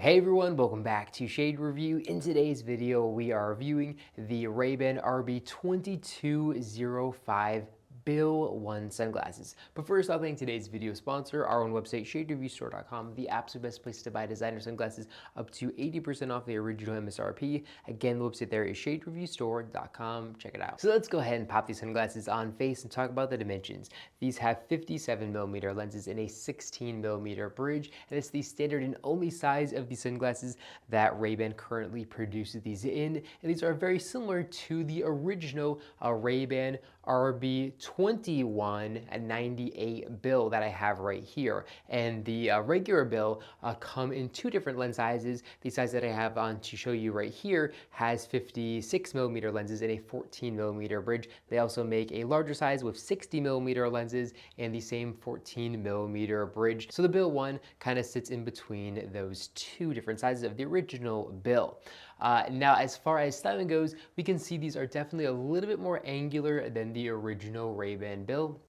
Hey everyone, welcome back to Shade Review. In today's video, we are reviewing the Ray-Ban RB2205 Bill 1 sunglasses. But first, I'll thank today's video sponsor, our own website, shadereviewstore.com, the absolute best place to buy designer sunglasses up to 80% off the original MSRP. Again, the website there is shadereviewstore.com. Check it out. So let's go ahead and pop these sunglasses on face and talk about the dimensions. These have 57mm lenses in a 16mm bridge, and it's the standard and only size of the sunglasses that Ray-Ban currently produces these in. And these are very similar to the original Ray-Ban RB2198 Bill that I have right here. And the regular Bill come in two different lens sizes. The size that I have on to show you right here has 56mm lenses in a 14mm bridge. They also make a larger size with 60mm lenses and the same 14mm bridge. So the Bill 1 kind of sits in between those two different sizes of the original Bill. Now, as far as styling goes, we can see these are definitely a little bit more angular than the original Ray-Ban Bill.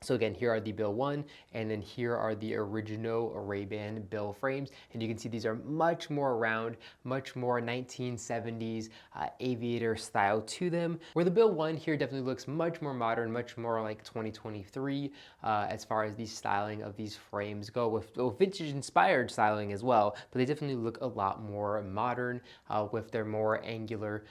So again, here are the Bill 1, and then here are the original Ray-Ban Bill frames. And you can see these are much more round, much more 1970s aviator style to them. Where the Bill 1 here definitely looks much more modern, much more like 2023 as far as the styling of these frames go, with vintage inspired styling as well. But they definitely look a lot more modern with their more angular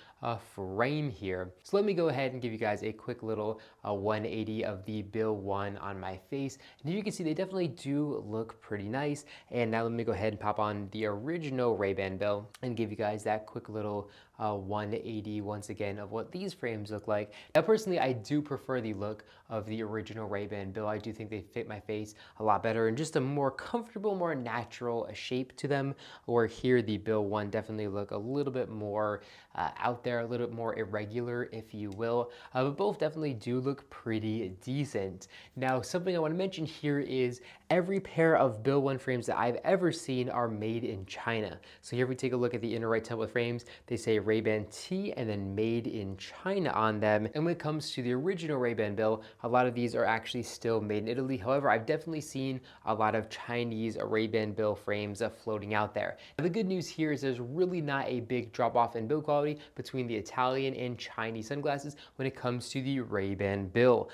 frame here. So let me go ahead and give you guys a quick little 180 of the Bill 1 on my face. And you can see they definitely do look pretty nice. And now let me go ahead and pop on the original Ray-Ban Bill and give you guys that quick little 180 once again of what these frames look like. Now personally, I do prefer the look of the original Ray-Ban Bill. I do think they fit my face a lot better and just a more comfortable, more natural shape to them. Or here the Bill 1 definitely look a little bit more out there, a little bit more irregular, if you will. But both definitely do look pretty decent. Now, something I want to mention here is every pair of Bill 1 frames that I've ever seen are made in China. So here if we take a look at the inner right template frames, they say Ray-Ban T and then made in China on them. And when it comes to the original Ray-Ban Bill, a lot of these are actually still made in Italy. However, I've definitely seen a lot of Chinese Ray-Ban Bill frames floating out there. Now, the good news here is there's really not a big drop off in build quality between the Italian and Chinese sunglasses when it comes to the Ray-Ban Bill.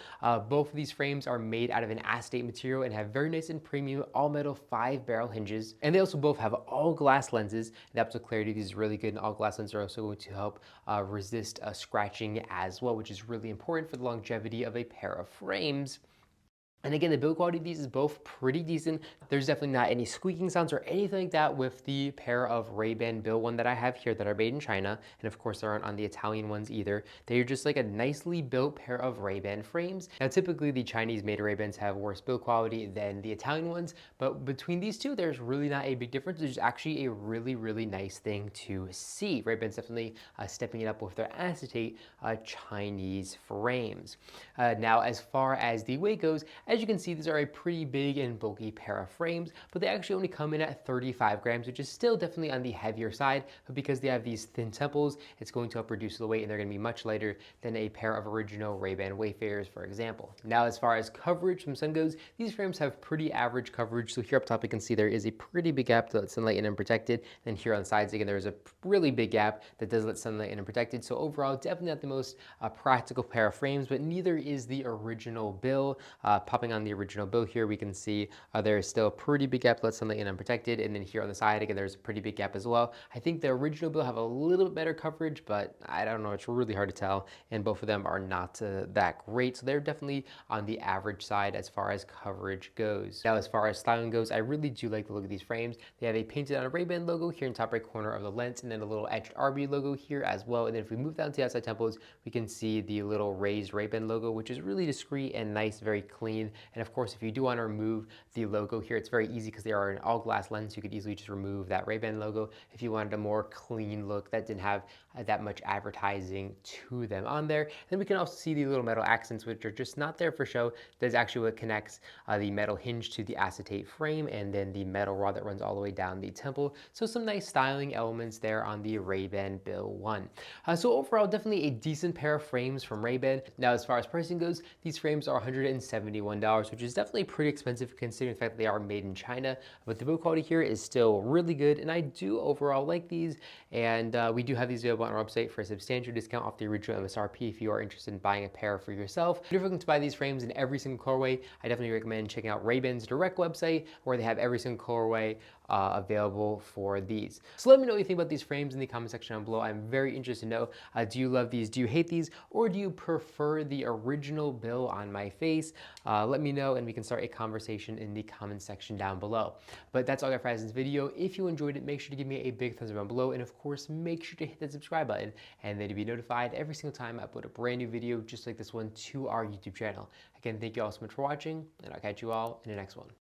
Both of these frames are made out of an acetate material and have very nice and premium all metal 5-barrel hinges. And they also both have all glass lenses. The optical clarity of these is really good, and all glass lenses are also going to help resist scratching as well, which is really important for the longevity of a pair of frames. And again, the build quality of these is both pretty decent. There's definitely not any squeaking sounds or anything like that with the pair of Ray-Ban Bill 1 that I have here that are made in China. And of course, they aren't on the Italian ones either. They're just like a nicely built pair of Ray-Ban frames. Now, typically the Chinese made Ray-Bans have worse build quality than the Italian ones, but between these two, there's really not a big difference. There's actually a really, really nice thing to see. Ray-Ban's definitely stepping it up with their acetate Chinese frames. Now, as far as the weight goes, as you can see, these are a pretty big and bulky pair of frames, but they actually only come in at 35 grams, which is still definitely on the heavier side. But because they have these thin temples, it's going to help reduce the weight, and they're going to be much lighter than a pair of original Ray-Ban Wayfarers, for example. Now, as far as coverage from sun goes, these frames have pretty average coverage. So here up top, you can see there is a pretty big gap to let sunlight in unprotected. And here on the sides, again, there's a really big gap that does let sunlight in unprotected. So overall, definitely not the most practical pair of frames, but neither is the original Bill. Popping on the original Bill here, we can see there is still a pretty big gap to let sunlight in unprotected. And then here on the side, again, there's a pretty big gap as well. I think the original Bill have a little bit better coverage, but I don't know, it's really hard to tell. And both of them are not that great. So they're definitely on the average side as far as coverage goes. Now, as far as styling goes, I really do like the look of these frames. They have a painted on a Ray-Ban logo here in the top right corner of the lens, and then a little etched RB logo here as well. And then if we move down to the outside temples, we can see the little raised Ray-Ban logo, which is really discreet and nice, very clean. And of course, if you do want to remove the logo here, it's very easy because they are an all glass lens. You could easily just remove that Ray-Ban logo if you wanted a more clean look that didn't have that much advertising to them on there. And then we can also see the little metal accents, which are just not there for show. That's actually what connects the metal hinge to the acetate frame, and then the metal rod that runs all the way down the temple. So some nice styling elements there on the Ray-Ban Bill 1. So overall, definitely a decent pair of frames from Ray-Ban. Now, as far as pricing goes, these frames are $171 $1, which is definitely pretty expensive considering the fact that they are made in China. But the build quality here is still really good, and I do overall like these. And we do have these available on our website for a substantial discount off the original MSRP if you are interested in buying a pair for yourself. If you're looking to buy these frames in every single colorway, I definitely recommend checking out Ray-Ban's direct website where they have every single colorway available for these. So let me know what you think about these frames in the comment section down below. I'm very interested to know, do you love these? Do you hate these? Or do you prefer the original bill on my face? Let me know and we can start a conversation in the comment section down below. But that's all I got for this video. If you enjoyed it, make sure to give me a big thumbs up down below. And of course, make sure to hit that subscribe button and then to be notified every single time I upload a brand new video just like this one to our YouTube channel. Again, thank you all so much for watching, and I'll catch you all in the next one.